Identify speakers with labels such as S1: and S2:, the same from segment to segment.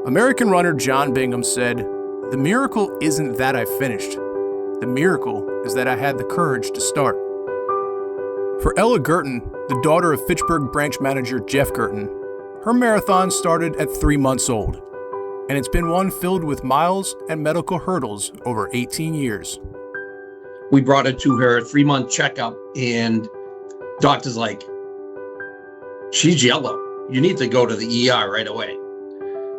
S1: American runner John Bingham said, "The miracle isn't that I finished. The miracle is that I had the courage to start." For Ella Guertin, the daughter of Fitchburg branch manager Jeff Guertin, her marathon started at 3 months old, and it's been one filled with miles and medical hurdles over 18 years.
S2: We brought her to her 3-month checkup, and doctor's like, "She's yellow. You need to go to the ER right away."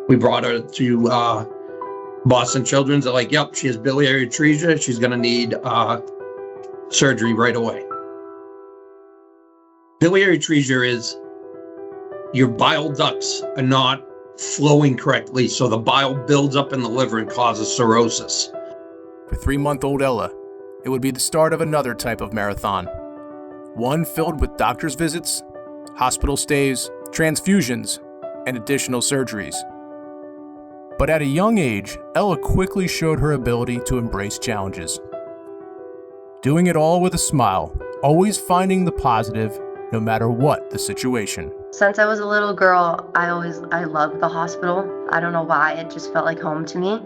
S2: We brought her to Boston Children's. They're like, "Yep, she has biliary atresia. She's going to need surgery right away." Biliary atresia is your bile ducts are not flowing correctly, so the bile builds up in the liver and causes cirrhosis.
S1: For 3-month-old Ella, it would be the start of another type of marathon, one filled with doctor's visits, hospital stays, transfusions, and additional surgeries. But at a young age, Ella quickly showed her ability to embrace challenges. Doing it all with a smile, always finding the positive, no matter what the situation.
S3: Since I was a little girl, I loved the hospital. I don't know why, it just felt like home to me.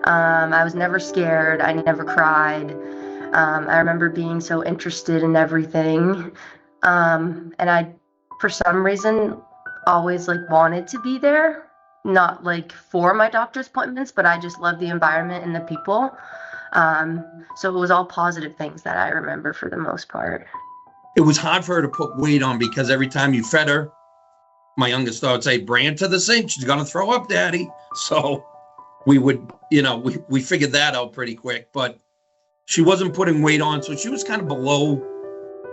S3: I was never scared, I never cried. I remember being so interested in everything. And I, for some reason, always wanted to be there. Not for my doctor's appointments, but I just loved the environment and the people. So it was all positive things that I remember for the most part.
S2: It was hard for her to put weight on because every time you fed her, my youngest daughter would say, "Bring her to the sink. She's going to throw up, Daddy." So we would, we figured that out pretty quick, but she wasn't putting weight on. So she was kind of below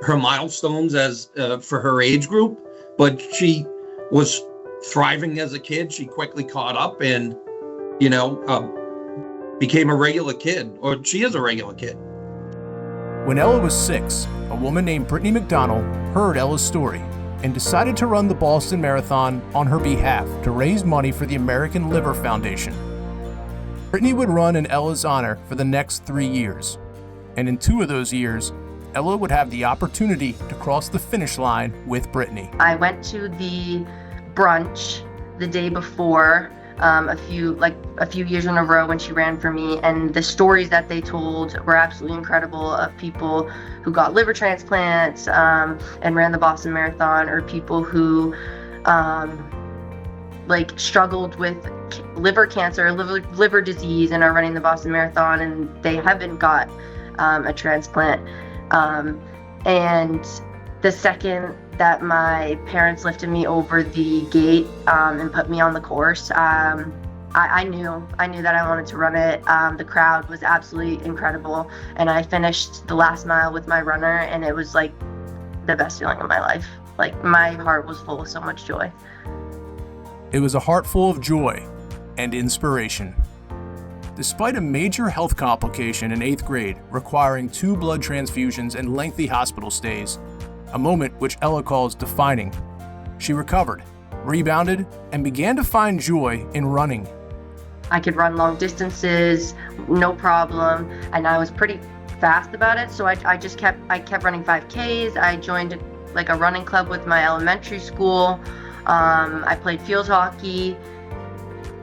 S2: her milestones as for her age group, but she was thriving as a kid. She quickly caught up and, became a regular kid, or she is a regular kid.
S1: When Ella was 6, a woman named Brittany McDonald heard Ella's story and decided to run the Boston Marathon on her behalf to raise money for the American Liver Foundation. Brittany would run in Ella's honor for the next 3 years, and in 2 of those years, Ella would have the opportunity to cross the finish line with Brittany.
S3: I went to the brunch the day before, a few years in a row when she ran for me, and the stories that they told were absolutely incredible, of people who got liver transplants and ran the Boston Marathon, or people who struggled with liver cancer, liver disease, and are running the Boston Marathon, and they haven't got a transplant. And the second that my parents lifted me over the gate and put me on the course, I knew that I wanted to run it. The crowd was absolutely incredible, and I finished the last mile with my runner, and it was the best feeling of my life. My heart was full of so much joy.
S1: It was a heart full of joy and inspiration. Despite a major health complication in 8th grade requiring 2 blood transfusions and lengthy hospital stays, a moment which Ella calls defining, she recovered, rebounded, and began to find joy in running.
S3: I could run long distances, no problem, and I was pretty fast about it, so I kept running 5Ks. I joined a running club with my elementary school. I played field hockey.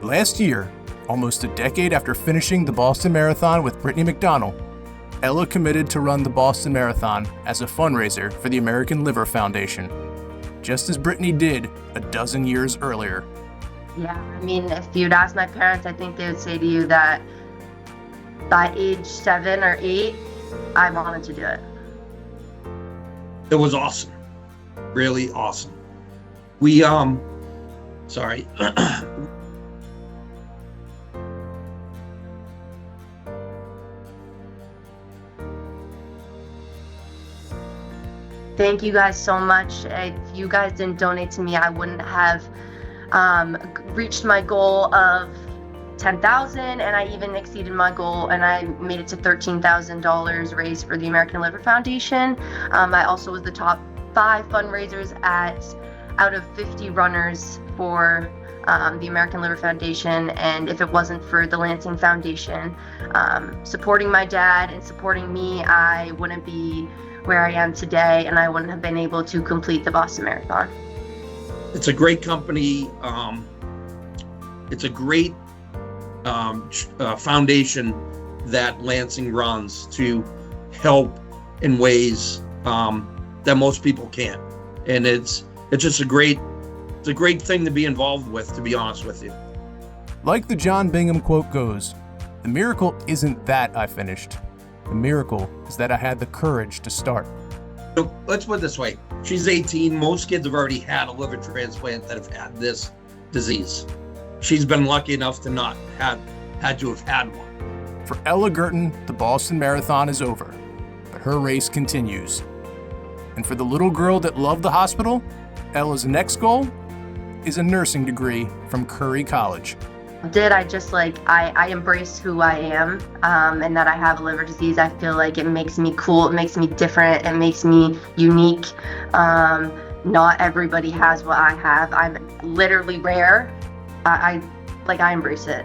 S1: Last year, almost a decade after finishing the Boston Marathon with Brittany McDonald, Ella committed to run the Boston Marathon as a fundraiser for the American Liver Foundation, just as Brittany did a dozen years earlier.
S3: Yeah, if you'd ask my parents, I think they would say to you that by age 7 or 8, I wanted to do it.
S2: It was awesome. Really awesome. We, sorry.
S3: Thank you guys so much. If you guys didn't donate to me, I wouldn't have reached my goal of 10,000, and I even exceeded my goal, and I made it to $13,000 raised for the American Liver Foundation. I also was the top 5 fundraisers out of 50 runners for the American Liver Foundation, and if it wasn't for the Lansing Foundation supporting my dad and supporting me, I wouldn't be where I am today, and I wouldn't have been able to complete the Boston Marathon.
S2: It's a great company. It's a great foundation that Lansing runs to help in ways that most people can't. And it's just a great thing to be involved with, to be honest with you.
S1: Like the John Bingham quote goes, the miracle isn't that I finished. The miracle is that I had the courage to start.
S2: So let's put it this way. She's 18. Most kids have already had a liver transplant that have had this disease. She's been lucky enough to not had to have had one.
S1: For Ella Guertin, the Boston Marathon is over, but her race continues. And for the little girl that loved the hospital, Ella's next goal is a nursing degree from Curry College.
S3: I just I embrace who I am, and that I have liver disease. I feel like it makes me cool, it makes me different, it makes me unique. Not everybody has what I have. I'm literally rare. I embrace it.